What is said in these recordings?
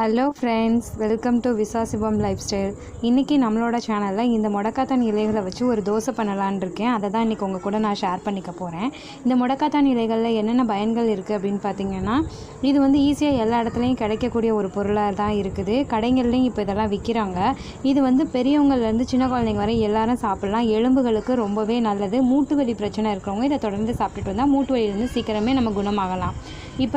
Hello friends, welcome to விசாசிபம் life style. இன்றைக்கி நம்மளோட சேனலில் இந்த முடக்காத்தான் இலைகளை வச்சு ஒரு தோசை பண்ணலான்னு இருக்கேன். அதை தான் இன்றைக்கி உங்கள் கூட நான் ஷேர் பண்ணிக்க போகிறேன். இந்த முடக்காத்தான் இலைகளில் என்னென்ன பயன்கள் இருக்குது அப்படின்னு பார்த்திங்கன்னா, இது வந்து ஈஸியாக எல்லா இடத்துலையும் கிடைக்கக்கூடிய ஒரு பொருளாக தான் இருக்குது. கடைகள்லையும் இப்போ இதெல்லாம் விற்கிறாங்க. இது வந்து பெரியவங்கள்லேருந்து சின்ன குழந்தைங்க வரை எல்லாரும் சாப்பிட்லாம். எலும்புகளுக்கு ரொம்பவே நல்லது. மூட்டு வலி பிரச்சனை இருக்கிறவங்க இதை தொடர்ந்து சாப்பிட்டுட்டு வந்தால் மூட்டு வலியிலேருந்து சீக்கிரமே நம்ம குணமாகலாம். இப்போ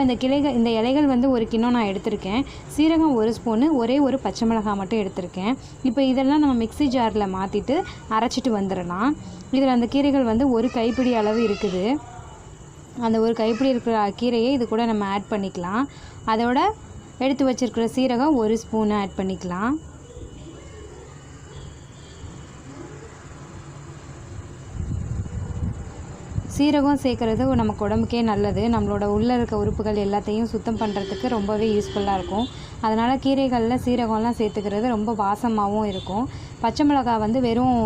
இந்த இலைகள் வந்து ஒரு கிண்ணம் நான் எடுத்திருக்கேன். சீரகம் ஒரு ஸ்பூனு, ஒரே ஒரு பச்சை மிளகாய் மட்டும் எடுத்திருக்கேன். இப்போ இதெல்லாம் நம்ம மிக்ஸி ஜாரில் மாற்றிட்டு அரைச்சிட்டு வந்துடலாம். இதில் அந்த கீரைகள் வந்து ஒரு கைப்பிடி அளவு இருக்குது. அந்த ஒரு கைப்பிடி இருக்கிற கீரையை இது கூட நம்ம ஆட் பண்ணிக்கலாம். அதோட எடுத்து வச்சுருக்கிற சீரகம் ஒரு ஸ்பூனு ஆட் பண்ணிக்கலாம். சீரகம் சேர்க்குறது நமக்கு உடம்புக்கே நல்லது. நம்மளோட உள்ளே இருக்க உறுப்புகள் எல்லாத்தையும் சுத்தம் பண்ணுறதுக்கு ரொம்பவே யூஸ்ஃபுல்லாக இருக்கும். அதனால் கீரைகளில் சீரகம்லாம் சேர்த்துக்கிறது ரொம்ப வாசமாகவும் இருக்கும். பச்சை மிளகாய் வந்து வெறும்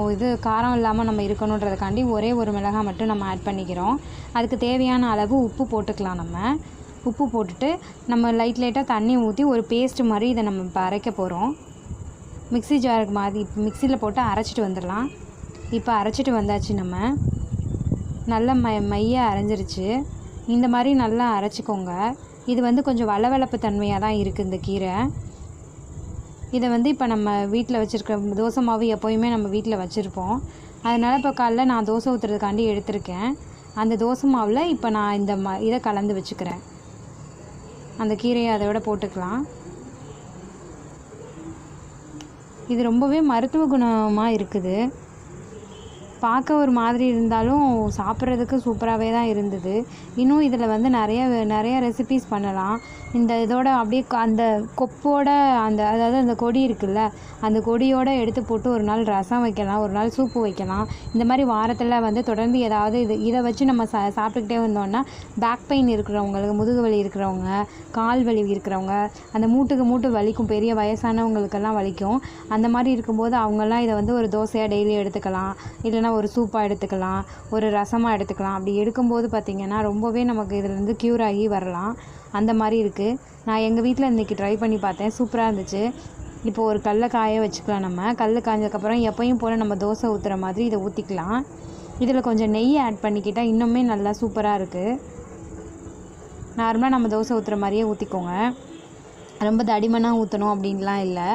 காரம் இல்லாமல் நம்ம இருக்கணுன்றதுக்காண்டி ஒரே ஒரு மிளகாய் மட்டும் நம்ம ஆட் பண்ணிக்கிறோம். அதுக்கு தேவையான அளவு உப்பு போட்டுக்கலாம். உப்பு போட்டுட்டு நம்ம லைட்டாக தண்ணி ஊற்றி ஒரு பேஸ்ட் மாதிரி இதை நம்ம இப்போ அரைக்க போகிறோம். மிக்ஸி ஜாருக்கு மாதிரி மிக்சியில் போட்டு அரைச்சிட்டு வந்துடலாம். இப்போ அரைச்சிட்டு வந்தாச்சு. நம்ம நல்லா மைய அரைஞ்சிருச்சு. இந்த மாதிரி நல்லா அரைச்சிக்கோங்க. இது வந்து கொஞ்சம் வளவளப்பு தன்மையாக தான் இருக்குது இந்த கீரை. இதை வந்து இப்போ நம்ம வீட்டில் வச்சுருக்க தோசை மாவு எப்போயுமே நம்ம வீட்டில் வச்சுருப்போம். அதனால் இப்போ காலைல நான் தோசை ஊற்றுறதுக்காண்டி எடுத்திருக்கேன். அந்த தோசை மாவில் இப்போ நான் இதை கலந்து வச்சுக்கிறேன். அந்த கீரையை அதோட போட்டுக்கலாம். இது ரொம்பவே மருத்துவ குணமாக இருக்குது. பார்க்க ஒரு மாதிரி இருந்தாலும் சாப்பிட்றதுக்கு சூப்பராகவே தான் இருந்தது. இன்னும் இதில் வந்து நிறைய ரெசிபீஸ் பண்ணலாம். இதோட அப்படியே அந்த கொப்போட அதாவது அந்த கொடி இருக்குல்ல, அந்த கொடியோடு எடுத்து போட்டு ஒரு நாள் ரசம் வைக்கலாம், ஒரு நாள் சூப்பு வைக்கலாம். இந்த மாதிரி வாரத்தில் வந்து தொடர்ந்து ஏதாவது இதை வச்சு நம்ம சாப்பிட்டுக்கிட்டே வந்தோம்னா பேக் பெயின் இருக்கிறவங்களுக்கு, முதுகு வலி இருக்கிறவங்க, கால் வலி இருக்கிறவங்க, அந்த மூட்டு வலிக்கும், பெரிய வயசானவங்களுக்கெல்லாம் வலிக்கும். அந்த மாதிரி இருக்கும்போது அவங்கெல்லாம் இதை வந்து ஒரு தோசையாக டெய்லி எடுத்துக்கலாம். இல்லைனா ஒரு சூப்பாக எடுத்துக்கலாம், ஒரு ரசமாக எடுத்துக்கலாம். அப்படி எடுக்கும்போது பார்த்திங்கன்னா ரொம்பவே நமக்கு இதுலேருந்து க்யூர் ஆகி வரலாம். அந்த மாதிரி இருக்குது. நான் எங்கள் வீட்டில் இன்றைக்கி ட்ரை பண்ணி பார்த்தேன். சூப்பராக இருந்துச்சு. இப்போ ஒரு கல்லை காய வச்சுக்கலாம். நம்ம கல் காஞ்சதுக்கப்புறம் எப்போயும் போல் நம்ம தோசை ஊற்றுற மாதிரி இதை ஊற்றிக்கலாம். இதில் கொஞ்சம் நெய் ஆட் பண்ணிக்கிட்டால் இன்னுமே நல்லா சூப்பராக இருக்குது. நார்மலாக நம்ம தோசை ஊற்றுற மாதிரியே ஊற்றிக்கோங்க. ரொம்ப தடிமனாக ஊற்றணும் அப்படின்லாம் இல்லை.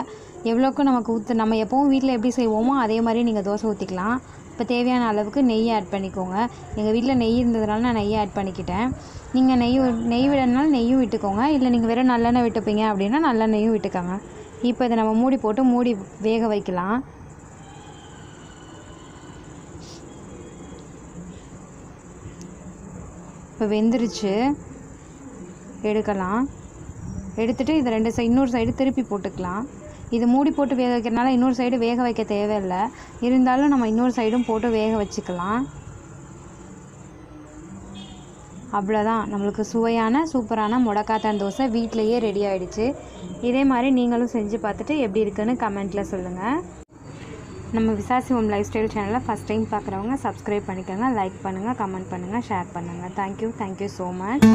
எவ்வளோக்கும் நமக்கு நம்ம எப்போவும் வீட்டில் எப்படி செய்வோமோ அதே மாதிரி நீங்கள் தோசை ஊற்றிக்கலாம். இப்போ தேவையான அளவுக்கு நெய் ஆட் பண்ணிக்கோங்க. எங்கள் வீட்டில் நெய் இருந்ததுனால நான் நெய்யை ஆட் பண்ணிக்கிட்டேன். நீங்கள் நெய் விடனாலும் நெய்யும் விட்டுக்கோங்க. இல்லை நீங்கள் வெறும் நல்லெண்ணெய் விட்டுப்பீங்க அப்படின்னா நல்லெண்ணெயும் விட்டுக்கோங்க. இப்போ இதை நம்ம மூடி வேக வைக்கலாம். இப்போ வெந்துருச்சு. எடுக்கலாம். எடுத்துகிட்டு இதை இன்னொரு சைடு திருப்பி போட்டுக்கலாம். இது மூடி போட்டு வேக வைக்கிறனால இன்னொரு சைடு வேக வைக்க தேவையில்லை. இருந்தாலும் நம்ம இன்னொரு சைடும் போட்டு வேக வச்சுக்கலாம். அவ்வளோதான், நம்மளுக்கு சுவையான சூப்பரான முடக்காத்தான் தோசை வீட்டிலையே ரெடி ஆகிடுச்சு. இதே மாதிரி நீங்களும் செஞ்சு பார்த்துட்டு எப்படி இருக்குன்னு கமெண்ட்டில் சொல்லுங்கள். நம்ம விசாசிபம் லைஃப் ஸ்டைல் சேனலை ஃபஸ்ட் டைம் பார்க்குறவங்க சப்ஸ்கிரைப் பண்ணிக்கோங்க, லைக் பண்ணுங்கள், கமெண்ட் பண்ணுங்கள், ஷேர் பண்ணுங்கள். Thank you so much.